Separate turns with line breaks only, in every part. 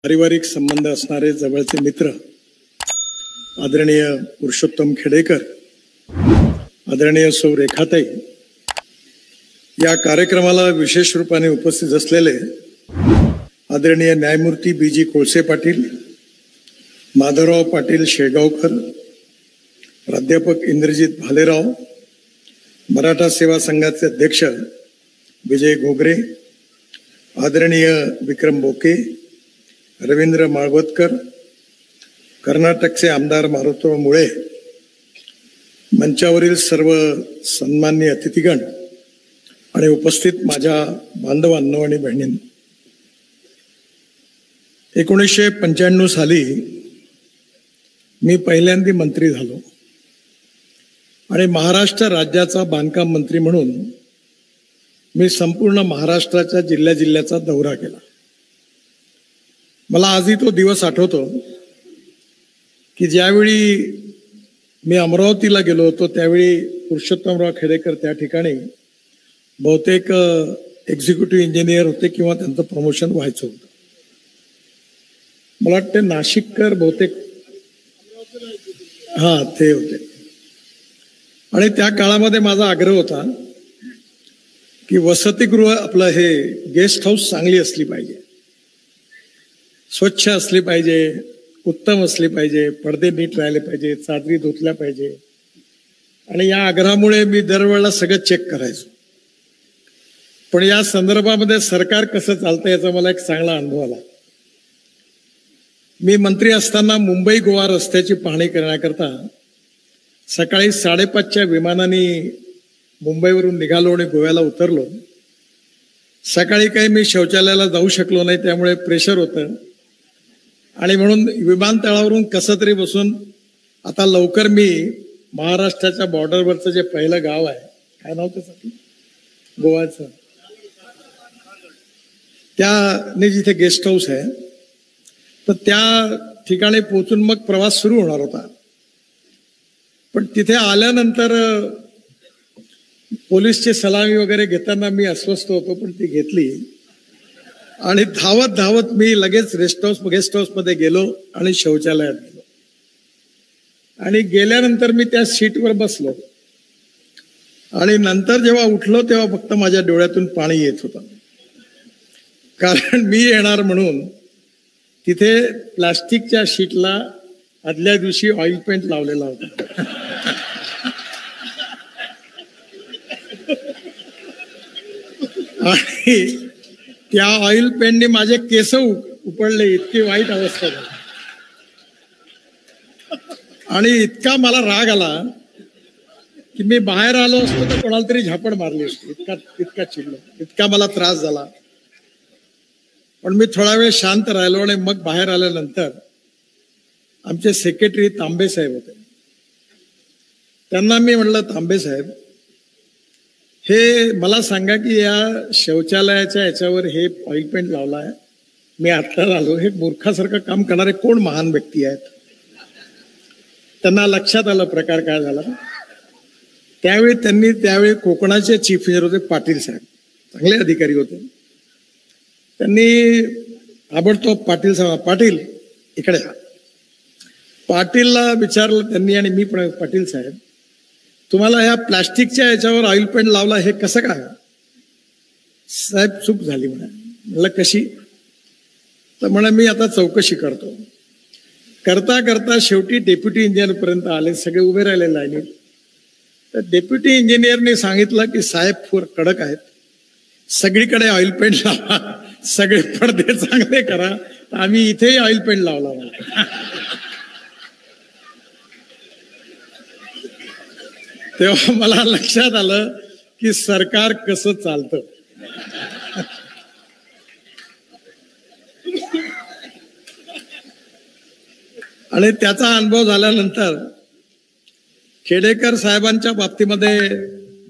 पारिवारिक संबंध असणारे जवळचे मित्र आदरणीय पुरुषोत्तम खेडेकर, आदरणीय सौ रेखाताई, या कार्यक्रमाला विशेष रूपाने उपस्थित असलेले आदरणीय न्यायमूर्ती बी.जी. कोळसे पाटील, माधवराव पाटील शेगावकर, प्राध्यापक इंद्रजित भालेराव, मराठा सेवा संघाचे अध्यक्ष विजय घोगरे, आदरणीय विक्रम बोके, रवींद्र माळवतकर, कर्नाटकचे आमदार मारुतराव मुळे, मंचावरील सर्व सन्माननीय अतिथीगण आणि उपस्थित माझ्या बांधवांनो आणि बहिणींनो, 1995 साली मी पहिल्यांदा मंत्री झालो आणि महाराष्ट्र राज्याचा बांधकाम मंत्री म्हणून मी संपूर्ण महाराष्ट्राच्या जिल्ह्याचा दौरा केला. मला आजही तो दिवस आठवतो की ज्यावेळी मी अमरावतीला गेलो होतो त्यावेळी पुरुषोत्तमराव खेडेकर त्या ठिकाणी बहुतेक एक्झिक्युटिव्ह इंजिनियर होते किंवा त्यांचं प्रमोशन व्हायचं होतं. मला वाटते नाशिककर बहुतेक ते होते. आणि त्या काळामध्ये माझा आग्रह होता की वसतिगृह आपलं हे गेस्ट हाऊस चांगली असली पाहिजे, स्वच्छ असली पाहिजे, उत्तम असली पाहिजे, पडदे नीट राहिले पाहिजे, चादरी धुतल्या पाहिजे. आणि या आग्रहामुळे मी दरवेळेला सगळं चेक करायचो. पण या संदर्भामध्ये सरकार कसं चालतं याचा मला एक चांगला अनुभव आला. मी मंत्री असताना मुंबई गोवा रस्त्याची पाहणी करण्याकरता सकाळी 5:30च्या विमानाने मुंबईवरून निघालो आणि गोव्याला उतरलो. सकाळी काही मी शौचालयाला जाऊ शकलो नाही, त्यामुळे प्रेशर होतं आणि म्हणून विमानतळावरून कसं तरी बसून आता लवकर मी महाराष्ट्राच्या बॉर्डरवरचं जे पहिलं गाव आहे, काय नाव त्याचं, गोव्याचं, त्याने जिथे गेस्ट हाऊस आहे तर त्या ठिकाणी पोहोचून मग प्रवास सुरू होणार होता. पण तिथे आल्यानंतर पोलीसची सलामी वगैरे घेताना मी अस्वस्थ होतो, पण ती घेतली आणि धावत मी लगेच गेस्ट हाऊस मध्ये गेलो आणि शौचालयात गेलो. आणि गेल्यानंतर मी त्या सीटवर बसलो आणि नंतर जेव्हा उठलो तेव्हा फक्त माझ्या डोळ्यातून पाणी येत होतं, कारण मी येणार म्हणून तिथे प्लास्टिकच्या शीटला आदल्या दिवशी ऑइल पेंट लावलेला होता. आणि त्या ऑइल पेंटने माझे केस उपडले, इतकी वाईट अवस्था झाली. आणि इतका मला राग आला की मी बाहेर आलो असतो तर कोणाला तरी झापड मारली असती, इतका चिडलो, इतका मला त्रास झाला. पण मी थोडा वेळ शांत राहिलो आणि मग बाहेर आल्यानंतर आमचे सेक्रेटरी तांबे साहेब होते. त्यांना मी म्हटलं, तांबे साहेब, हे मला सांगा की या शौचालयाच्या याच्यावर हे ऑइल पेंट लावला आहे, मी आत्ता आलो, हे मूर्खासारखं काम करणारे कोण महान व्यक्ती आहेत? त्यांना लक्षात आलं प्रकार काय झाला. त्यावेळी कोकणाचे चीफ इंजिनियर होते पाटील साहेब, चांगले अधिकारी होते. त्यांनी ताबडतोब पाटील साहेब, पाटील इकडे, पाटीलला विचारलं त्यांनी आणि मी पण, पाटील साहेब, तुम्हाला ह्या प्लास्टिकच्या याच्यावर ऑइल पेंट लावला, हे कसं काय? साहेब चूक झाली म्हणा. म्हणलं कशी? तर म्हणा मी आता चौकशी करतो. करता करता शेवटी डेप्युटी इंजिनियर पर्यंत आले, सगळे उभे राहिले लाईनीत. तर डेप्युटी इंजिनियरने सांगितलं की साहेब फार कडक आहेत, सगळीकडे ऑइल पेंट लावा, सगळे पडदे चांगले करा. तर आम्ही इथेही ऑइल पेंट लावला. तेव्हा मला लक्षात आलं की सरकार कसं चालतं. आणि त्याचा अनुभव झाल्यानंतर खेडेकर साहेबांच्या बाबतीमध्ये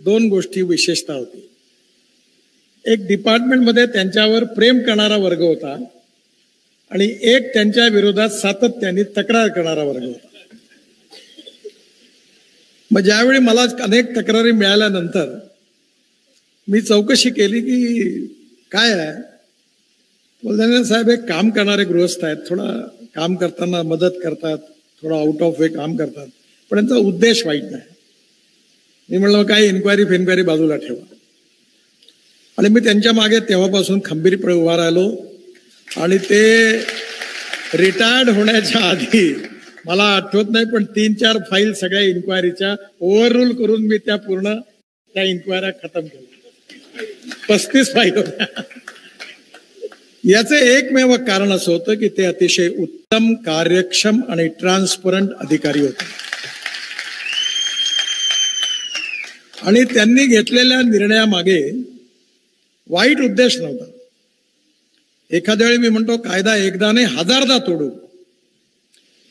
2 गोष्टी विशेषता होती. एक, डिपार्टमेंटमध्ये त्यांच्यावर प्रेम करणारा वर्ग होता आणि एक त्यांच्या विरोधात सातत्याने तक्रार करणारा वर्ग होता. मग ज्यावेळी मला अनेक तक्रारी मिळाल्यानंतर मी चौकशी केली की काय आहे, बोलताना साहेब एक काम करणारे गृहस्थ आहेत, थोडा काम करताना मदत करतात, थोडा आउट ऑफ वे काम करतात, पण त्यांचा उद्देश वाईट नाही. मी म्हणलं काही इन्क्वायरी बाजूला ठेवा. आणि मी त्यांच्या मागे तेव्हापासून खंबीरपणे उभा राहिलो. आणि ते रिटायर्ड होण्याच्या आधी मला आठवत नाही पण 3-4 फाईल सगळ्या इन्क्वायरीच्या ओव्हररूल करून मी त्या इन्क्वायऱ्या खतम केल्या. 35 फाईल होत्या. याचे एकमेव कारण असं होतं की ते अतिशय उत्तम, कार्यक्षम आणि ट्रान्सपरंट अधिकारी होते. आणि त्यांनी घेतलेल्या निर्णयामागे वाईट उद्देश नव्हता. एखाद्या वेळी मी म्हणतो कायदा एकदा नाही 1000दा तोडू,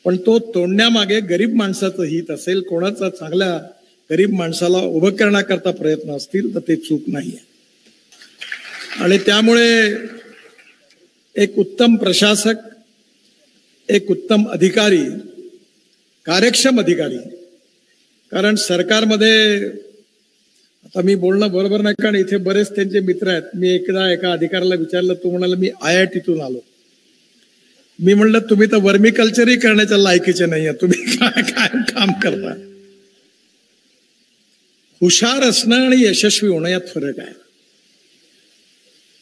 पण तो तोडण्यामागे गरीब माणसाचं हित असेल, कोणाचा चांगल्या गरीब माणसाला उभं करण्याकरता प्रयत्न असतील तर ते चूक नाहीये. आणि त्यामुळे एक उत्तम प्रशासक, एक उत्तम अधिकारी, कार्यक्षम अधिकारी, कारण सरकारमध्ये आता मी बोलणं बरोबर नाही कारण इथे बरेच त्यांचे मित्र आहेत. मी एकदा एका अधिकाऱ्याला विचारलं, तो म्हणाला मी IITतून आलो. मी म्हणलं तुम्ही तर वर्मिकल्चरही करण्याच्या लायकीचे नाहीये, तुम्ही काय काम करता. हुशार असणं आणि यशस्वी होणं यात फरक आहे.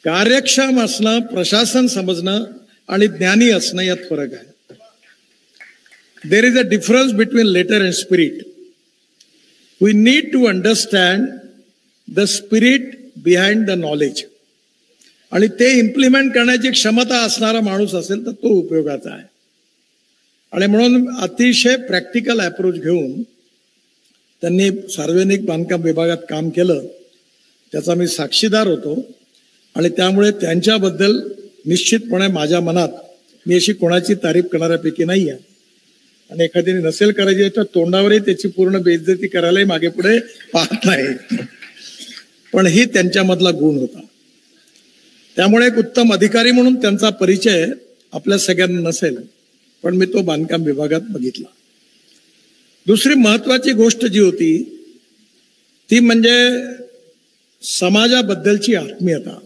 कार्यक्षम असणं, प्रशासन समजणं आणि ज्ञानी असणं यात फरक आहे. There is a difference between letter and spirit. We need to understand the spirit behind the knowledge. आणि ते इम्प्लिमेंट करण्याची क्षमता असणारा माणूस असेल तर तो उपयोगाचा आहे. आणि म्हणून अतिशय प्रॅक्टिकल अप्रोच घेऊन त्यांनी सार्वजनिक बांधकाम विभागात काम केलं, त्याचा मी साक्षीदार होतो. आणि त्यामुळे त्यांच्याबद्दल निश्चितपणे माझ्या मनात मी अशी कोणाची तारीफ करणाऱ्यापैकी नाही आहे. आणि एखाद्याने नसेल करायची तर तोंडावरही त्याची पूर्ण बेइज्जती करायलाही मागे पुढे पाहत नाही. पण ही त्यांच्यामधला गुण होता. त्यामुळे एक उत्तम अधिकारी म्हणून त्यांचा परिचय आपल्या सगळ्यांना नसेल, पण मी तो बांधकाम विभागात बघितला. दुसरी महत्वाची गोष्ट जी होती ती म्हणजे समाजाबद्दलची आत्मीयता,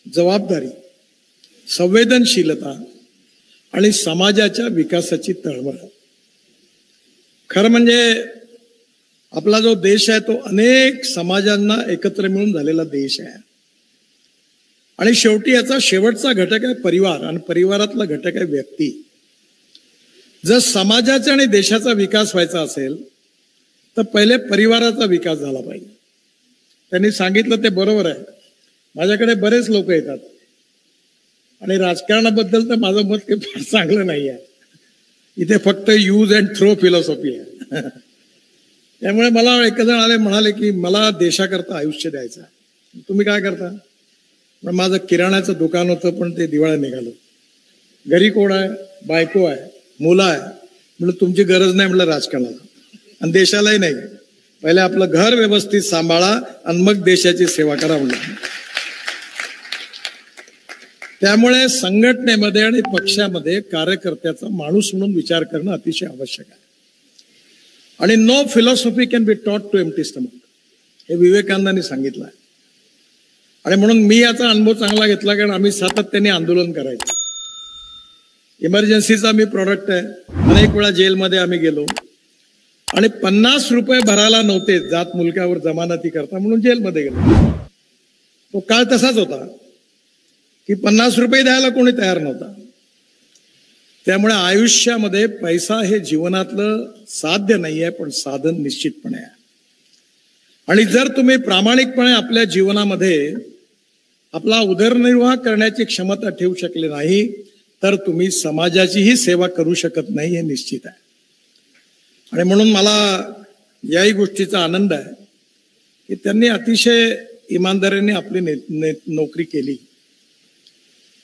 जबाबदारी, संवेदनशीलता आणि समाजाच्या विकासाची तळमळ. खरं म्हणजे आपला जो देश आहे तो अनेक समाजांना एकत्र मिळून झालेला देश आहे. आणि शेवटी याचा शेवटचा घटक आहे परिवार, आणि परिवारातला घटक आहे व्यक्ती. जर समाजाचा आणि देशाचा विकास व्हायचा असेल तर पहिले परिवाराचा विकास झाला पाहिजे. त्यांनी सांगितलं ते बरोबर आहे. माझ्याकडे बरेच लोक येतात आणि राजकारणाबद्दल तर माझं मत काही फार चांगलं नाही आहे. इथे फक्त यूज अँड थ्रो फिलॉसॉफी आहे. त्यामुळे मला एक जण आले, म्हणाले की मला देशाकरता आयुष्य द्यायचं आहे, तुम्ही काय करता. पण माझं किराण्याचं दुकान होतं पण ते दिवाळं निघालं. घरी कोण आहे, बायको आहे, मुलं आहे. म्हटलं तुमची गरज नाही म्हटलं राजकारणाला आणि देशालाही नाही. पहिले आपलं घर व्यवस्थित सांभाळा आणि मग देशाची सेवा करा म्हणलं. त्यामुळे संघटनेमध्ये आणि पक्षामध्ये कार्यकर्त्याचा माणूस म्हणून विचार करणं अतिशय आवश्यक आहे. आणि no philosophy can be taught to empty stomach, हे विवेकानंदांनी सांगितलं आहे. आणि म्हणून मी याचा अनुभव चांगला घेतला, कारण आम्ही सातत्याने आंदोलन करायचो. इमर्जन्सीचा मी प्रॉडक्ट आहे. अनेक वेळा जेलमध्ये आम्ही गेलो आणि 50 रुपये भरायला नव्हते जात मुलकावर जमानती करता म्हणून जेलमध्ये गेलो. तो काळ तसाच होता की 50 रुपये द्यायला कोणी तयार नव्हता. त्यामुळे आयुष्यामध्ये पैसा हे जीवनातलं साध्य नाही आहे, पण साधन निश्चितपणे आहे. आणि जर तुम्ही प्रामाणिकपणे आपल्या जीवनामध्ये आपला उदरनिर्वाह करण्याची क्षमता ठेवू शकले नाही तर तुम्ही समाजाचीही सेवा करू शकत नाही, हे निश्चित आहे. आणि म्हणून मला याही गोष्टीचा आनंद आहे की त्यांनी अतिशय इमानदारीने आपली नोकरी केली.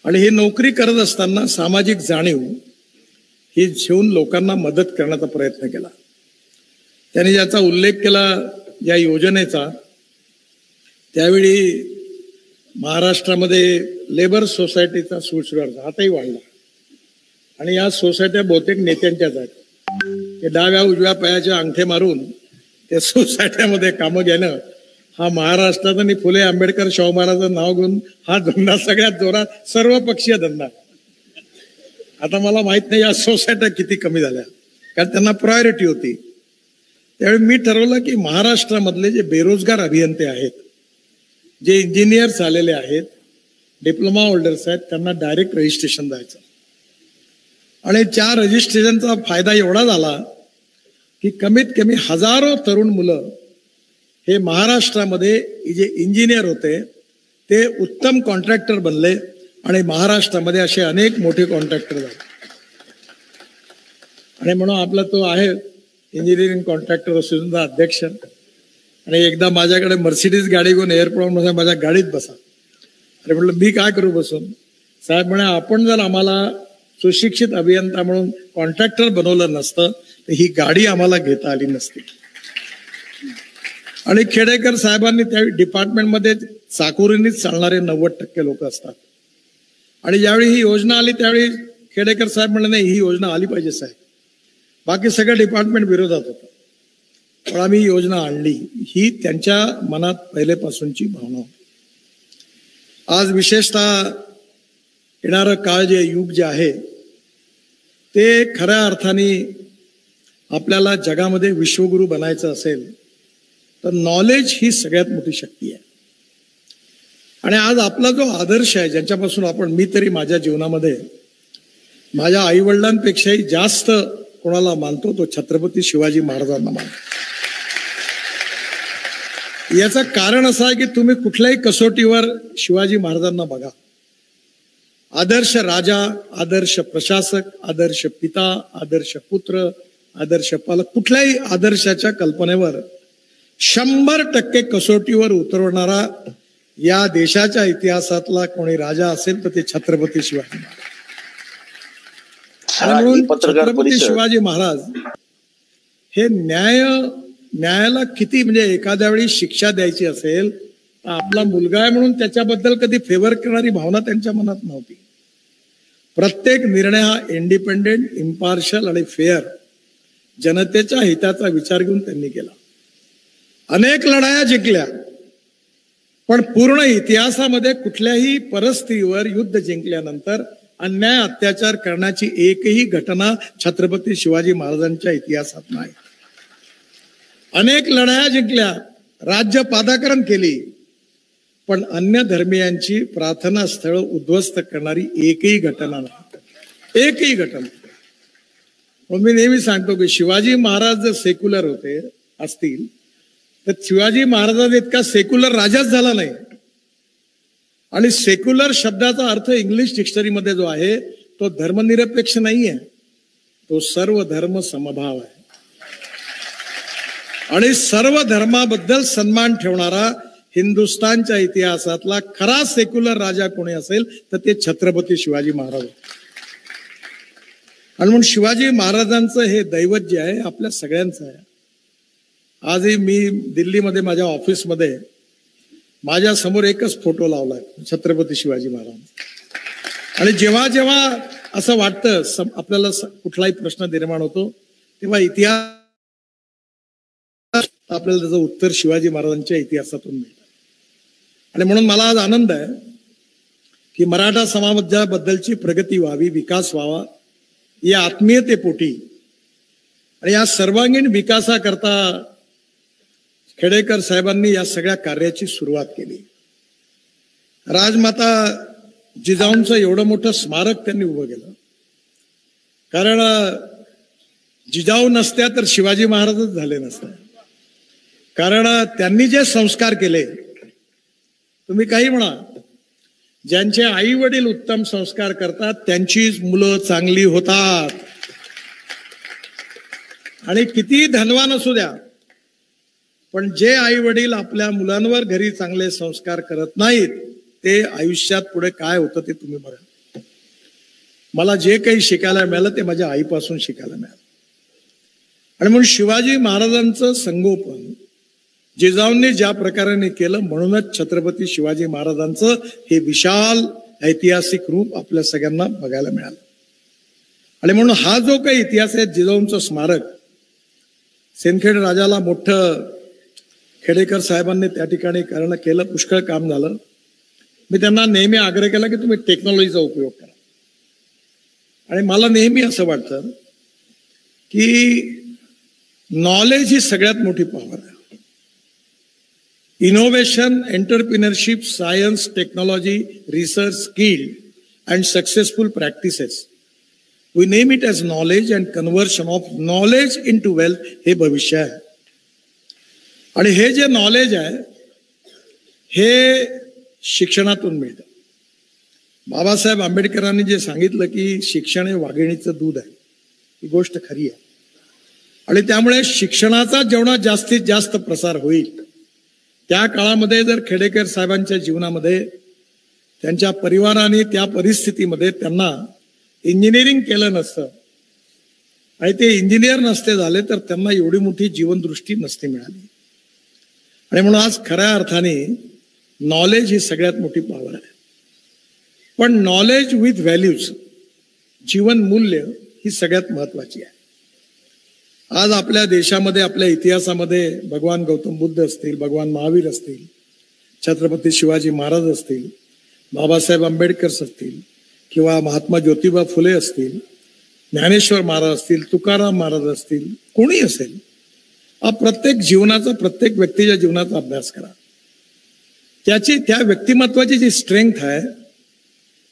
आणि ही नोकरी करत असताना सामाजिक जाणीव ही घेऊन लोकांना मदत करण्याचा प्रयत्न केला. त्यांनी ज्याचा उल्लेख केला या योजनेचा, त्यावेळी महाराष्ट्रामध्ये लेबर सोसायटीचा सुळसुळाट आताही वाढला. आणि या सोसायट्या बहुतेक नेत्यांच्याच आहेत. ते डाव्या उजव्या पायाचे अंगठे मारून त्या सोसायट्यामध्ये कामं घेणं हा महाराष्ट्रात आणि फुले आंबेडकर शाहू महाराजांचं नाव घेऊन हा धंदा सगळ्यात जोरात सर्वपक्षीय धंदा. आता मला माहित नाही या सोसायट्या किती कमी झाल्या, कारण त्यांना प्रायोरिटी होती. त्यावेळी मी ठरवलं की महाराष्ट्रामधले जे बेरोजगार अभियंते आहेत, जे इंजिनियर्स आलेले आहेत, डिप्लोमा होल्डर्स आहेत, त्यांना डायरेक्ट रजिस्ट्रेशन द्यायचं. आणि त्या रजिस्ट्रेशनचा फायदा एवढा झाला की कमीत कमी हजारो तरुण मुलं हे महाराष्ट्रामध्ये जे इंजिनियर होते ते उत्तम कॉन्ट्रॅक्टर बनले आणि महाराष्ट्रामध्ये असे अनेक मोठे कॉन्ट्रॅक्टर झाले. आणि म्हणून आपला तो आहे इंजिनिअरिंग कॉन्ट्रॅक्टर असोसिएशनचा अध्यक्ष. आणि एकदा माझ्याकडे मर्सिडीज गाडी घेऊन एअरपोर्टमध्ये माझ्या गाडीत बसा. अरे म्हटलं मी काय करू बसून? साहेब म्हणे आपण जर आम्हाला सुशिक्षित अभियंता म्हणून कॉन्ट्रॅक्टर बनवलं नसतं तर ही गाडी आम्हाला घेता आली नसती. आणि खेडेकर साहेबांनी त्यावेळी डिपार्टमेंटमध्ये चाकोरीनीच चालणारे 90% लोक असतात. आणि ज्यावेळी ही योजना आली त्यावेळी खेडेकर साहेब म्हणले नाही ही योजना आली पाहिजे साहेब. बाकी सगळं डिपार्टमेंट विरोधात होतं, पण आम्ही ही योजना आणली. ही त्यांच्या मनात पहिलेपासूनची भावना होती. आज विशेषतः येणारं काळ जे युग जे आहे ते खऱ्या अर्थाने आपल्याला जगामध्ये विश्वगुरू बनायचं असेल तर नॉलेज ही सगळ्यात मोठी शक्ती आहे. आणि आज आपला जो आदर्श आहे ज्यांच्यापासून आपण, मी तरी माझ्या जीवनामध्ये माझ्या आईवडिलांपेक्षाही जास्त कोणाला मानतो तो छत्रपती शिवाजी महाराजांना मानतो. याचं कारण असं आहे की तुम्ही कुठल्याही कसोटीवर शिवाजी महाराजांना बघा. आदर्श राजा, आदर्श प्रशासक, आदर्श पिता, आदर्श पुत्र, आदर्श पालक, कुठल्याही आदर्शाच्या कल्पनेवर 100% कसोटीवर उतरवणारा या देशाच्या इतिहासातला कोणी राजा असेल तर ते छत्रपती शिवाजी महाराज. म्हणून छत्रपती शिवाजी महाराज हे न्यायाला किती, म्हणजे एखाद्या वेळी शिक्षा द्यायची असेल तर आपला मुलगा आहे म्हणून त्याच्याबद्दल कधी फेवर करणारी भावना त्यांच्या मनात नव्हती. प्रत्येक निर्णय हा इंडिपेंडेंट, इम्पार्शल आणि फेअर जनतेच्या हिताचा विचार घेऊन त्यांनी केला. अनेक लढाया जिंकल्या, पण पूर्ण इतिहासामध्ये कुठल्याही परिस्थितीवर युद्ध जिंकल्यानंतर अन्याय अत्याचार करण्याची एकही घटना छत्रपती शिवाजी महाराजांच्या इतिहासात नाही. अनेक लढाया जिंकल्या, राज्य पादाकरण केली, पण अन्य धर्मीयांची प्रार्थना स्थळ उद्ध्वस्त करणारी एकही घटना नाही, एकही घटना. मी नेहमी सांगतो की शिवाजी महाराज जर सेक्युलर होते असतील तर शिवाजी महाराजांचा इतका सेक्युलर राजाच झाला नाही. आणि सेक्युलर शब्दाचा अर्थ इंग्लिश डिक्शनरीमध्ये जो आहे तो धर्मनिरपेक्ष नाही आहे, तो सर्व धर्म समभाव आहे. आणि सर्व धर्माबद्दल सन्मान ठेवणारा हिंदुस्थानच्या इतिहासातला खरा सेक्युलर राजा कोणी असेल तर ते छत्रपती शिवाजी महाराज. आणि म्हणून शिवाजी महाराजांचं हे दैवत जे आहे आपल्या सगळ्यांचं आहे. आजही मी दिल्लीमध्ये माझ्या ऑफिसमध्ये माझ्या समोर एकच फोटो लावलाय, छत्रपती शिवाजी महाराज. आणि जेव्हा जेव्हा असं वाटतं आपल्याला कुठलाही प्रश्न निर्माण होतो तेव्हा इतिहास आपल्याला त्याचं उत्तर शिवाजी महाराजांच्या इतिहासातून मिळतं. आणि म्हणून मला आज आनंद आहे की मराठा समाजाबद्दलची प्रगती व्हावी, विकास व्हावा या आत्मीयतेपोटी आणि या सर्वांगीण विकासाकरता खेडेकर साहेबांनी या सगळ्या कार्याची सुरुवात केली. राजमाता जिजाऊंचं एवढं मोठं स्मारक त्यांनी उभं केलं, कारण जिजाऊ नसत्या तर शिवाजी महाराजच झाले नसते. कारण त्यांनी जे संस्कार केले, तुम्ही काही म्हणा, ज्यांचे आई वडील उत्तम संस्कार करतात त्यांची मुलं चांगली होतात. आणि किती धनवान असू द्या, पण जे आई वडील आपल्या मुलांवर घरी चांगले संस्कार करत नाहीत ते आयुष्यात पुढे काय होतं ते तुम्ही बघा. मला जे काही शिकायला मिळालं ते माझ्या आईपासून शिकायला मिळालं. आणि म्हणून शिवाजी महाराजांचं संगोपन जिजाऊंनी ज्या प्रकारे केलं, म्हणूनच छत्रपती शिवाजी महाराजांचं हे विशाल ऐतिहासिक रूप आपल्या सगळ्यांना बघायला मिळालं. आणि म्हणून हा जो काही इतिहास आहे, जिजाऊंचं स्मारक सिंदखेड राजाला मोठं खेडेकर साहेबांनी त्या ठिकाणी केलं, पुष्कळ काम झालं. मी त्यांना नेहमी आग्रह केला की तुम्ही टेक्नॉलॉजीचा उपयोग करा. आणि मला नेहमी असं वाटतं की नॉलेज ही सगळ्यात मोठी पॉवर आहे. Innovation, entrepreneurship, science, technology, research, skill and successful practices, we name it as knowledge and conversion of knowledge into wealth, हे भविष्य आहे. आणि हे जे नॉलेज आहे हे शिक्षणातून मिळतं. बाबासाहेब आंबेडकरांनी जे सांगितलं की शिक्षण हे वाघिणीचं दूध आहे, ही गोष्ट खरी आहे. आणि त्यामुळे शिक्षणाचा जेवढा जास्तीत जास्त प्रसार होईल, त्या काळामध्ये जर खेडेकर साहेबांच्या जीवनामध्ये त्यांच्या परिवाराने त्या परिस्थितीमध्ये त्यांना इंजिनिअरिंग केलं नसतं आणि ते इंजिनियर नसते झाले तर त्यांना एवढी मोठी जीवनदृष्टी नसती मिळाली. आणि म्हणून आज खऱ्या अर्थाने नॉलेज ही सगळ्यात मोठी पॉवर आहे. पण नॉलेज विथ व्हॅल्यूज, जीवन मूल्य, ही सगळ्यात महत्वाची आहे. आज आपल्या देशामध्ये, आपल्या इतिहासामध्ये भगवान गौतम बुद्ध असतील, भगवान महावीर असतील, छत्रपती शिवाजी महाराज असतील, बाबासाहेब आंबेडकर असतील, किंवा महात्मा ज्योतिबा फुले असतील, ज्ञानेश्वर महाराज असतील, तुकाराम महाराज असतील, कोणी असेल, प्रत्येक जीवनाचा, प्रत्येक व्यक्तीच्या जीवनाचा अभ्यास करा. त्या व्यक्तिमत्वाची जी स्ट्रेंथ आहे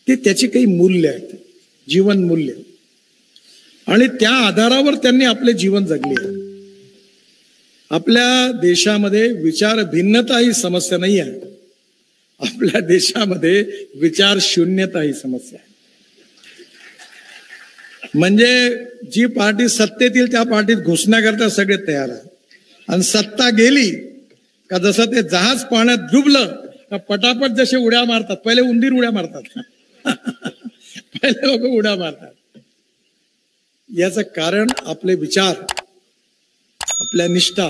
ती त्याची काही मूल्य आहेत, जीवन मूल्य, आणि त्या आधारावर त्यांनी आपले जीवन जगले आहे. आपल्या देशामध्ये विचार भिन्नता ही समस्या नाही आहे, आपल्या देशामध्ये विचार शून्यता ही समस्या आहे. म्हणजे जी पार्टी सत्तेत येईल त्या पार्टीत घुसण्याकरता सगळे तयार आहे, आणि सत्ता गेली का जसं ते जहाज पाण्यात डुबलं का पटापट जसे उड्या मारतात, पहिले उंदीर उड्या मारतात पहिले लोक उड्या मारतात. याचं कारण आपले विचार, आपल्या निष्ठा,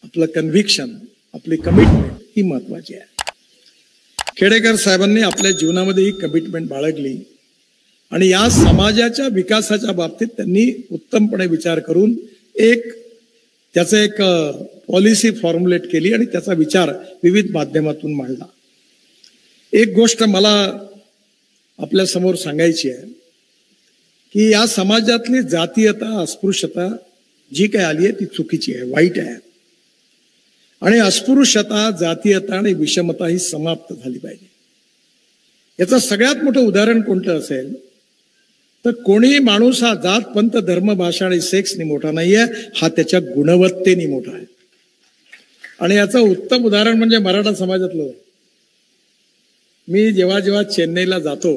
आपलं कन्व्हिक्शन, आपली कमिटमेंट ही महत्वाची आहे. खेडेकर साहेबांनी आपल्या जीवनामध्ये ही कमिटमेंट बाळगली आणि या समाजाच्या विकासाच्या बाबतीत त्यांनी उत्तमपणे विचार करून त्याचं एक पॉलिसी फॉर्म्युलेट केली आणि त्याचा विचार विविध माध्यमातून मांडला. एक गोष्ट मला आपल्या समोर सांगायची आहे की या समाजातली जातीयता, अस्पृश्यता जी काय आली आहे ती चुकीची आहे, वाईट आहे. आणि अस्पृश्यता, जातीयता आणि विषमता ही समाप्त झाली पाहिजे. याचं सगळ्यात मोठं उदाहरण कोणतं असेल तर कोणीही माणूस हा जात, पंथ, धर्म, भाषा आणि सेक्सनी मोठा नाहीये, हा त्याच्या गुणवत्तेने मोठा आहे. आणि याचं उत्तम उदाहरण म्हणजे मराठा समाजातलं. मी जेव्हा जेव्हा चेन्नईला जातो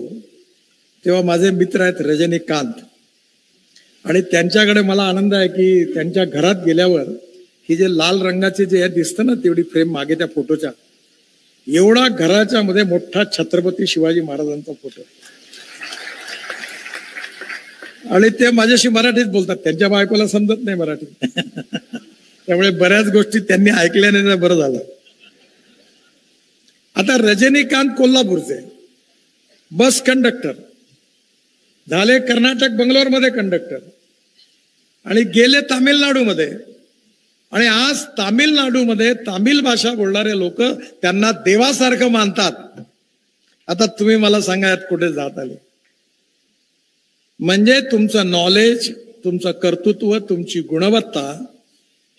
तेव्हा माझे मित्र आहेत रजनीकांत, आणि त्यांच्याकडे मला आनंद आहे की त्यांच्या घरात गेल्यावर ही जे लाल रंगाचे जे दिसतं ना, तेवढी फ्रेम मागे त्या फोटोच्या, एवढा घराच्या मध्ये मोठा छत्रपती शिवाजी महाराजांचा फोटो, आणि ते माझ्याशी मराठीत बोलतात. त्यांच्या बायकोला समजत नाही मराठी त्यामुळे बऱ्याच गोष्टी त्यांनी ऐकल्याने बरं झालं. आता रजनीकांत कोल्हापूरचे बस कंडक्टर झाले, कर्नाटक बंगलोरमध्ये कंडक्टर, आणि गेले तामिळनाडूमध्ये, आणि आज तामिळनाडूमध्ये तामिळ भाषा बोलणारे लोक त्यांना देवासारखं मानतात. आता तुम्ही मला सांगा यात कुठे जात आले? म्हणजे तुमचं नॉलेज, तुमचं कर्तृत्व, तुमची गुणवत्ता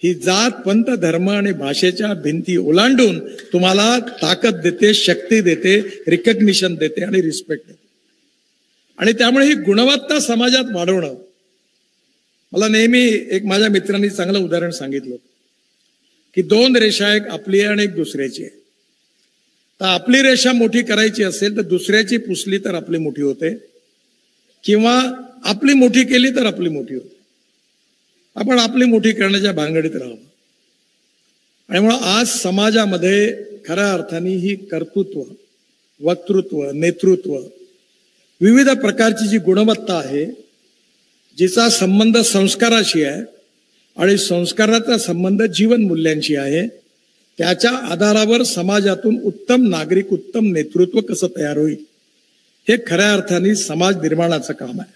ही जात, पंथ, धर्म आणि भाषेच्या भिंती ओलांडून तुम्हाला ताकद देते, शक्ती देते, रिकग्निशन देते आणि रिस्पेक्ट देते. आणि त्यामुळे ही गुणवत्ता समाजात वाढवणं, मला नेहमी एक माझ्या मित्रांनी चांगलं उदाहरण सांगितलं की दोन रेषा, एक आपली आहे आणि एक दुसऱ्याची आहे. तर आपली रेषा मोठी करायची असेल तर दुसऱ्याची पुसली तर आपली मोठी होते, किंवा आपली मोठी केली तर आपली मोठी होते. आपण आपली मोठी करण्याच्या भानगडीत राहावं. आणि म्हणून आज समाजामध्ये खऱ्या अर्थाने ही कर्तृत्व, वक्तृत्व, नेतृत्व, विविध प्रकारची जी गुणवत्ता आहे, जिचा संबंध संस्काराशी आहे आणि संस्काराचा संबंध जीवन मूल्यांशी आहे, त्याच्या आधारावर समाजातून उत्तम नागरिक, उत्तम नेतृत्व कसं तयार होईल, हे खऱ्या अर्थाने समाज निर्माणाचं काम आहे.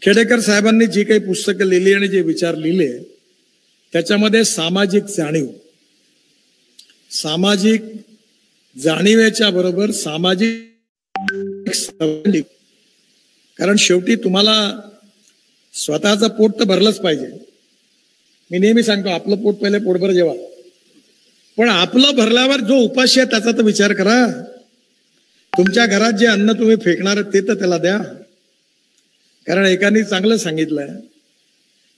खेडेकर साहेबांनी जी काही पुस्तकं लिहिली आणि जे विचार लिहिले त्याच्यामध्ये सामाजिक जाणीव, सामाजिक जाणीवेच्या बरोबर सामाजिक, कारण शेवटी तुम्हाला स्वतःचं पोट तर भरलंच पाहिजे. मी नेहमी सांगतो आपलं पोट पहिले पोटभर जेवा, पण आपलं भरल्यावर जो उपाशी आहे त्याचा तर विचार करा. तुमच्या घरात जे अन्न तुम्ही फेकणार ते तर त्याला द्या. कारण एकाने चांगलं सांगितलंय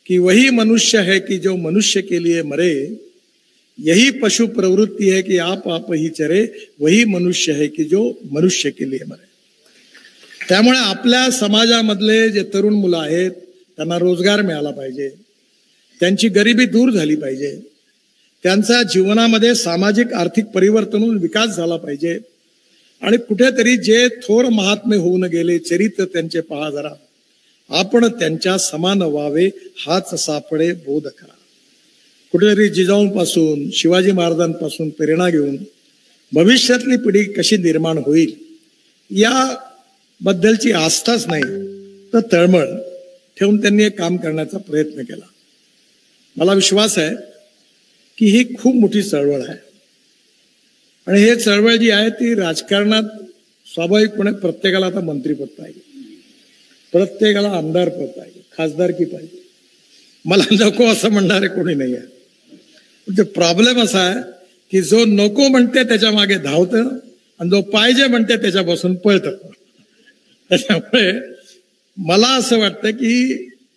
कि वही मनुष्य है कि जो मनुष्य के लिए मरे, यही पशु प्रवृत्ति है कि आप ही चरे, वही मनुष्य है कि जो मनुष्य के लिए मरे. त्यामुळे आपल्या समाजामधले जे तरुण मुलं आहेत त्यांना रोजगार मिळाला पाहिजे, त्यांची गरिबी दूर झाली पाहिजे, त्यांचा जीवनामध्ये सामाजिक आर्थिक परिवर्तन होऊन विकास झाला पाहिजे. आणि कुठेतरी जे थोर महात्मे होऊन गेले चरित्र त्यांचे पहा जरा, आपण त्यांच्या समान व्हावे हाच सापडे बोध करा. कुठेतरी जिजाऊंपासून शिवाजी महाराजांपासून प्रेरणा घेऊन भविष्यातली पिढी कशी निर्माण होईल या बद्दलची आस्थाच नाही तर तळमळ ठेवून त्यांनी एक काम करण्याचा प्रयत्न केला. मला विश्वास आहे की ही खूप मोठी चळवळ आहे आणि हे चळवळ जी आहे ती राजकारणात स्वाभाविकपणे प्रत्येकाला आता मंत्रीपद पाहिजे, प्रत्येकाला आमदार पद पाहिजे, खासदारकी पाहिजे. मला नको असं म्हणणारे कोणी नाही आहे. म्हणजे प्रॉब्लेम असा आहे की जो नको म्हणते त्याच्या मागे धावतं आणि जो पाहिजे म्हणते त्याच्यापासून पळतं. त्याच्यामुळे मला असं वाटतं की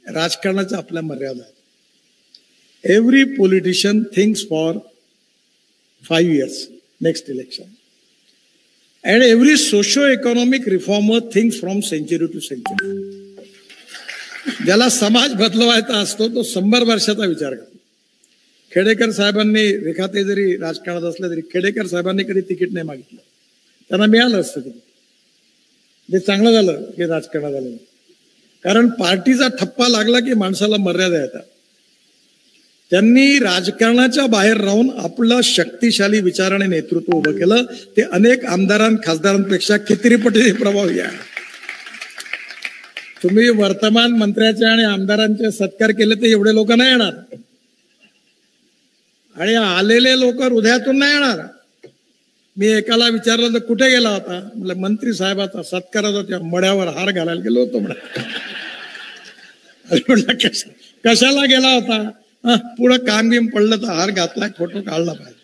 राजकारणाच्या आपल्या मर्यादा आहेत. Every politician thinks for 5 years next election, and every socio-economic reformer thinks from century to century. ज्याला समाज बदलवायचा असतो तो 100 वर्षाचा विचार करतो. खेडेकर साहेबांनी, रेखाते जरी राजकारणात असले तरी खेडेकर साहेबांनी कधी तिकीट नाही मागितलं, त्यांना मिळालं असतं तिकीट. ते चांगलं झालं की राजकारणात आलं, कारण पार्टीचा ठप्पा लागला की माणसाला मर्यादा येतात. त्यांनी राजकारणाच्या बाहेर राहून आपलं शक्तिशाली विचाराने नेतृत्व उभं केलं. ते अनेक खासदारांपेक्षा कितीतरी पटीने प्रभावी आहे. तुम्ही वर्तमान मंत्र्याचे आणि आमदारांचे सत्कार केले तर एवढे लोक नाही येणार, आणि आलेले लोक हृदयातून नाही येणार. मी एकाला विचारलं तर कुठे गेला होता, म्हटलं मंत्री साहेबाचा सत्काराचा त्या मड्यावर हार घालायला गेलो होतो म्हटलं. कशाला गेला होता, पुढं काम गेम पडलं तर हार घातला, फोटो काढला पाहिजे.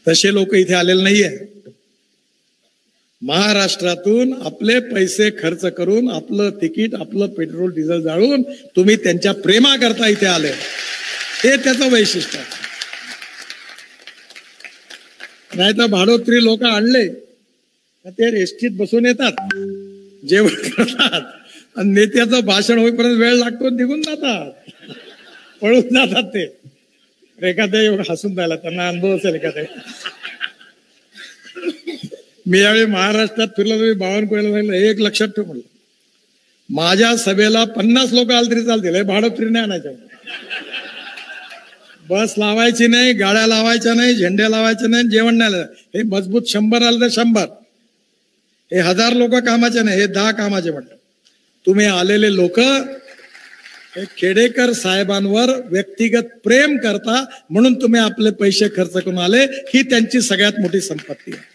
तसे लोक इथे आलेले नाहीये. महाराष्ट्रातून आपले पैसे खर्च करून आपलं तिकीट, आपलं पेट्रोल डिझेल जाळून तुम्ही त्यांच्या प्रेमाकरता इथे आले, हे त्याचं वैशिष्ट्य आहे. नाही तर भाडोत्री लोक आणले ते एसटीत बसून येतात, जेवण करतात आणि नेत्याचं भाषण होईपर्यंत वेळ लागतो, निघून जातात, पळून जातात. ते रेखाते हसून राहिला, त्यांना अनुभव असेल एखादे. मी यावेळी महाराष्ट्रात फिरलो, तुम्ही बावनकुळेला सांगितलं, एक लक्षात ठेव म्हणलं, माझ्या सभेला 50 लोक आले तरी चालतील, हे भाडोत्री नाही आणायचं. बस लावायची नाही, गाड्या लावायच्या नाही, झेंडे लावायचे नाही, जेवण नाही. हे मजबूत 100 आलं तर 100, हे 1000 लोक कामाचे नाही, हे 10 कामाचे म्हणतात. तुम्ही आलेले लोक हे खेडेकर साहेबांवर व्यक्तिगत प्रेम करता म्हणून तुम्ही आपले पैसे खर्च करून आले, ही त्यांची सगळ्यात मोठी संपत्ती आहे.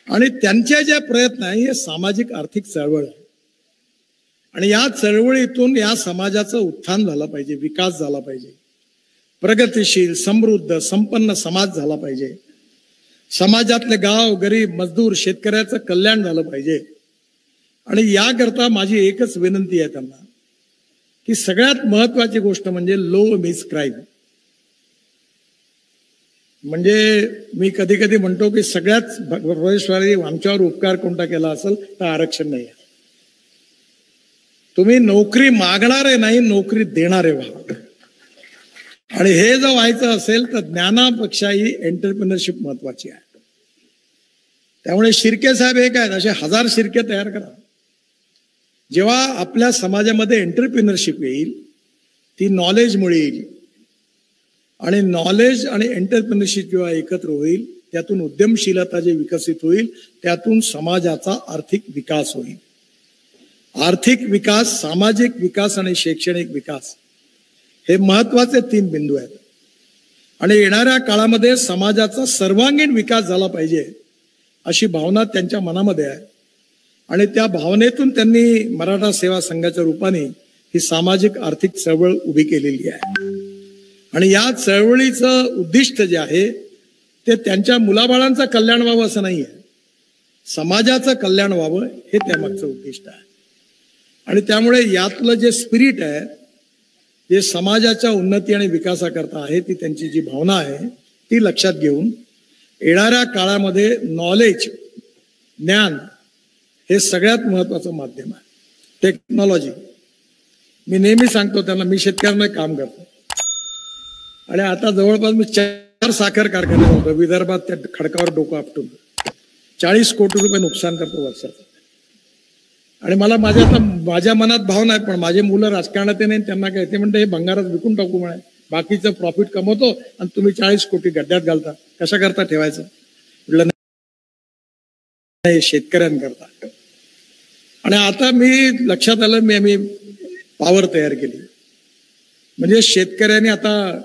आणि त्यांचे जे प्रयत्न आहे हे सामाजिक आर्थिक चळवळ आहे, आणि या चळवळीतून या समाजाचं उत्थान झालं पाहिजे, विकास झाला पाहिजे, प्रगतिशील समृद्ध संपन्न समाज झाला पाहिजे, समाजातले गाव गरीब मजदूर शेतकऱ्याचं कल्याण झालं पाहिजे. आणि याकरता माझी एकच विनंती आहे त्यांना की सगळ्यात महत्वाची गोष्ट म्हणजे लो मिस क्राईम. म्हणजे मी कधी कधी म्हणतो की सगळ्यात प्रवेशवारी आमच्यावर उपकार कोणता केला असेल तर आरक्षण नाही आहे. तुम्ही नोकरी मागणारे नाही, नोकरी देणारे व्हा. आणि हे जर व्हायचं असेल तर ज्ञानापेक्षाही एंटरप्रिनरशिप महत्वाची आहे. त्यामुळे शिर्के साहेब हे काय, असे 1000 शिर्के तयार करा. जेव्हा आपल्या समाजामध्ये एंटरप्रिनरशिप येईल ती नॉलेजमुळे येईल, आणि नॉलेज आणि एंटरप्रिनरशिप जेव्हा एकत्र होईल त्यातून उद्यमशीलता जे विकसित होईल त्यातून समाजाचा आर्थिक विकास होईल. आर्थिक विकास, सामाजिक विकास आणि शैक्षणिक विकास हे महत्वाचे 3 बिंदू आहेत. आणि येणाऱ्या काळामध्ये समाजाचा सर्वांगीण विकास झाला पाहिजे अशी भावना त्यांच्या मनामध्ये आहे. आणि त्या भावनेतून त्यांनी मराठा सेवा संघाच्या रूपाने ही सामाजिक आर्थिक चळवळ उभी केलेली आहे. आणि या चळवळीचं उद्दिष्ट जे आहे ते त्यांच्या मुलाबाळांचं कल्याण व्हावं असं नाही आहे, समाजाचं कल्याण व्हावं हे त्यामागचं उद्दिष्ट आहे. आणि त्यामुळे यातलं जे स्पिरिट आहे, जे समाजाच्या उन्नती आणि विकासाकरता आहे, ती त्यांची जी भावना आहे ती लक्षात घेऊन येणाऱ्या काळामध्ये नॉलेज, ज्ञान हे सगळ्यात महत्वाचं माध्यम आहे. टेक्नॉलॉजी, मी नेहमी सांगतो त्यांना, मी शेतकऱ्यांना काम करतो आणि आता जवळपास मी 4 साखर कारखाने होतो विदर्भात. त्या खडकावर डोकं आपटून 40 कोटी रुपये नुकसान करतो वर्षाचं. आणि मला माझ्या मनात भावना आहे, पण माझे मुलं राजकारणात नाही, त्यांना काय ते म्हणते हे भंगारात विकून टाकू म्हणे, बाकीचं प्रॉफिट कमवतो आणि तुम्ही 40 कोटी गड्ड्यात घालता, कशा करता ठेवायचं. म्हटलं नाही, शेतकऱ्यांकरता. आणि आता मी लक्षात आलं, मी पॉवर तयार केली. म्हणजे शेतकऱ्यांनी आता,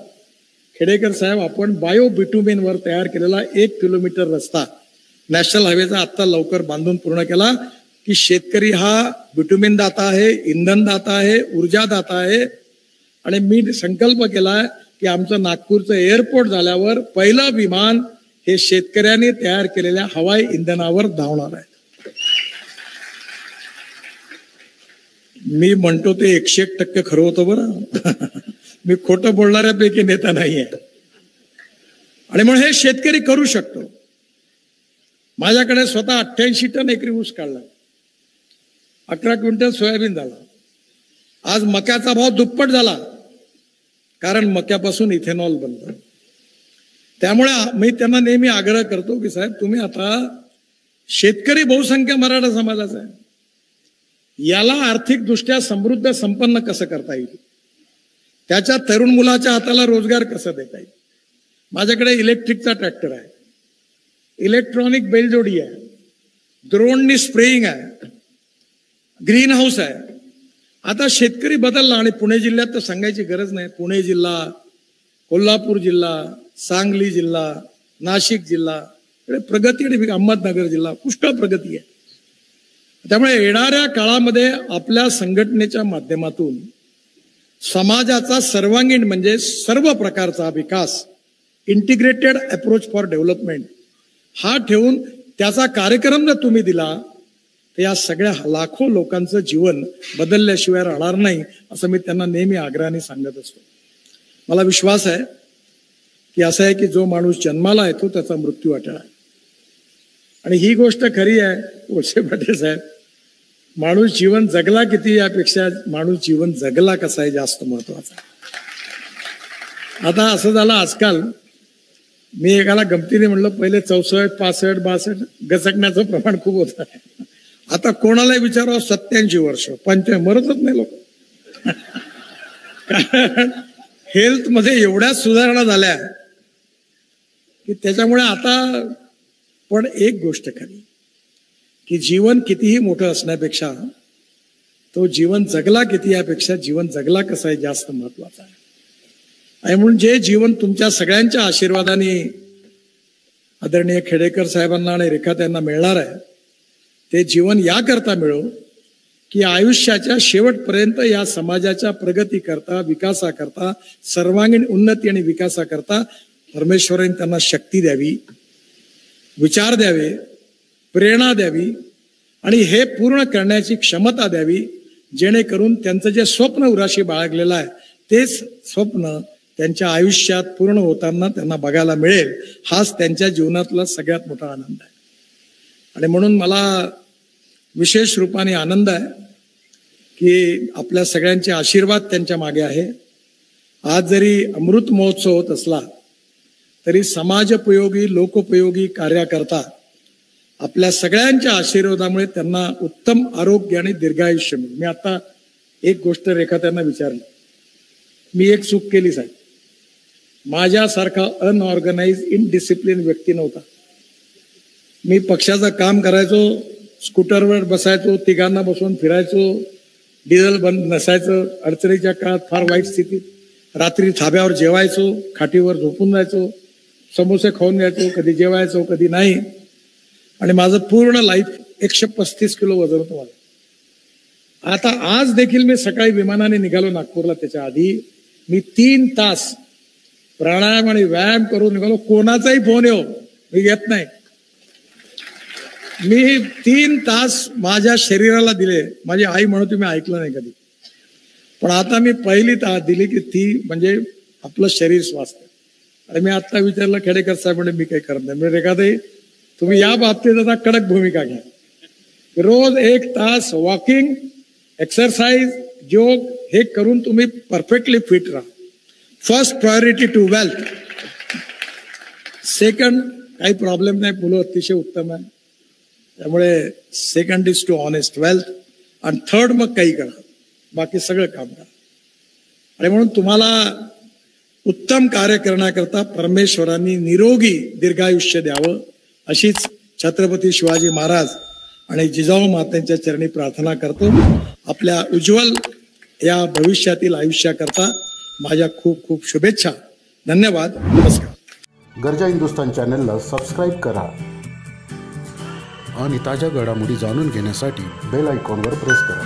खेडेकर साहेब, आपण बायो बिटुमिन वर तयार केलेला 1 किलोमीटर रस्ता नॅशनल हायवेचा आता लवकर बांधून पूर्ण केला. की शेतकरी हा बिटुमिन दाता आहे, इंधन दाता आहे, ऊर्जा दाता आहे. आणि मी संकल्प केला की आमचं नागपूरचं एअरपोर्ट झाल्यावर पहिलं विमान हे शेतकऱ्यांनी तयार केलेल्या हवाई इंधनावर धावणार आहे. मी म्हणतो ते 101% खरं होतं बरं. मी खोटं बोलणाऱ्यापैकी नेता नाहीये. आणि म्हणून हे शेतकरी करू शकतो. माझ्याकडे स्वतः 88 टन एकरी ऊस काढला, 11 क्विंटल सोयाबीन झाला. आज मक्याचा भाव दुप्पट झाला, कारण मक्यापासून इथेनॉल बनतं. त्यामुळे मी त्यांना नेहमी आग्रह करतो की साहेब, तुम्ही आता शेतकरी बहुसंख्य मराठा समाजाचा आहे, याला आर्थिकदृष्ट्या समृद्ध संपन्न कसं करता येईल, त्याच्या तरुण मुलाच्या हाताला रोजगार कसं देता येईल. माझ्याकडे इलेक्ट्रिकचा ट्रॅक्टर आहे, इलेक्ट्रॉनिक बैलजोडी आहे, ड्रोननी स्प्रेइंग आहे, ग्रीन हाऊस आहे. आता शेतकरी बदलला आणि पुणे जिल्ह्यात तर सांगायची गरज नाही. पुणे जिल्हा, कोल्हापूर जिल्हा, सांगली जिल्हा, नाशिक जिल्हा, प्रगती आणि अहमदनगर जिल्हा पुष्कळ प्रगती आहे. त्यामुळे येणाऱ्या काळामध्ये आपल्या संघटनेच्या माध्यमातून समाजाचा सर्वांगीण म्हणजे सर्व प्रकारचा विकास, इंटिग्रेटेड अप्रोच फॉर डेव्हलपमेंट हा ठेवून त्याचा कार्यक्रम जर तुम्ही दिला तर या सगळ्या लाखो लोकांचं जीवन बदलल्याशिवाय राहणार नाही, असं मी त्यांना नेहमी आग्रहाने सांगत असतो. मला विश्वास आहे की असं आहे की जो माणूस जन्माला येतो त्याचा मृत्यू अटळ आहे. आणि ही गोष्ट खरी आहे वळसे पाटील साहेब, माणूस जीवन जगला किती यापेक्षा माणूस जीवन जगला कसा आहे जास्त महत्वाचा. आता असं झालं, आजकाल मी एकाला गमतीने म्हणलं, पहिले 64, 65, 62 गचकण्याचं प्रमाण खूप होतं. आता कोणालाही विचारावं 87 वर्ष, 95, मरतच नाही लोक. कारण हेल्थ मध्ये एवढ्या सुधारणा झाल्या की त्याच्यामुळे आता. पण एक गोष्ट खरी की जीवन कितीही मोठं असण्यापेक्षा तो जीवन जगला किती यापेक्षा जीवन जगला कसं आहे जास्त महत्वाचा आहे. आणि म्हणून जे जीवन तुमच्या सगळ्यांच्या आशीर्वादाने आदरणीय खेडेकर साहेबांना आणि रेखाताईंना मिळणार आहे, ते जीवन याकरता मिळो की आयुष्याच्या शेवटपर्यंत या समाजाच्या प्रगतीकरता, विकासाकरता, सर्वांगीण उन्नती आणि विकासाकरता परमेश्वराने त्यांना शक्ती द्यावी, विचार द्यावे, प्रेरणा द्यावी आणि हे पूर्ण करण्याची क्षमता द्यावी, जेणेकरून त्यांचं जे स्वप्न उराशी बाळगलेलं आहे तेच स्वप्न त्यांच्या आयुष्यात पूर्ण होताना त्यांना बघायला मिळेल. हाच त्यांच्या जीवनातला सगळ्यात मोठा आनंद आहे. आणि म्हणून मला विशेष रूपाने आनंद आहे की आपल्या सगळ्यांचे आशीर्वाद त्यांच्या मागे आहे. आज जरी अमृत महोत्सव होत असला तरी समाजोपयोगी, लोकोपयोगी कार्याकरता आपल्या सगळ्यांच्या आशीर्वादामुळे त्यांना उत्तम आरोग्य आणि दीर्घायुष्य मिळेल. मी आता एक गोष्ट रेखा त्यांना विचारली, मी एक चूक केली साहेब, माझ्यासारखा अनऑर्गनाइज इनडिसिप्लिन व्यक्ती नव्हता. मी पक्षाचं काम करायचो, स्कूटरवर बसायचो, तिघांना बसवून फिरायचो, डिझेल बंद नसायचं, अडचणीच्या काळात फार वाईट स्थितीत. रात्री धाब्यावर जेवायचो, खाटीवर झोपून जायचो, समोसे खाऊन घ्यायचो, कधी जेवायचो कधी नाही. आणि माझं पूर्ण लाईफ 135 किलो वजन होतं माझं. आता आज देखील मी सकाळी विमानाने निघालो नागपूरला, त्याच्या आधी मी 3 तास प्राणायाम आणि व्यायाम करून निघालो. कोणाचाही फोन येऊ मी घेत नाही. मी 3 तास माझ्या शरीराला दिले. माझी आई म्हणत मी ऐकलं नाही कधी, पण आता मी पहिली तास दिली की ती म्हणजे आपलं शरीर स्वास्थ्य. आणि मी आता विचारलं खेडेकर साहेब म्हणजे मी काही करत नाही. म्हणजे रेखाताई तुम्ही या बाबतीत आता कडक भूमिका घ्या. रोज 1 तास वॉकिंग, एक्सरसाइज, योग हे करून तुम्ही परफेक्टली फिट राहा. First priority to wealth. Second काही प्रॉब्लेम नाही, मुलं अतिशय उत्तम आहे, त्यामुळे second is to honest wealth. आणि थर्ड मग काही करा, बाकी सगळं काम करा. आणि म्हणून तुम्हाला उत्तम कार्य करण्याकरता परमेश्वरांनी निरोगी दीर्घायुष्य द्यावं अशीच छत्रपती शिवाजी महाराज आणि जिजाऊ मातेच्या चरणी प्रार्थना करतो. आपल्या उज्ज्वल या भविष्यातील आयुष्याकरता माझ्या खूप खूप शुभेच्छा. धन्यवाद. नमस्कार.
गर्जा हिंदुस्तान चॅनलला सबस्क्राईब करा आणि ताज्या घडामोडी जाणून घेण्यासाठी बेल आयकॉनवर प्रेस करा.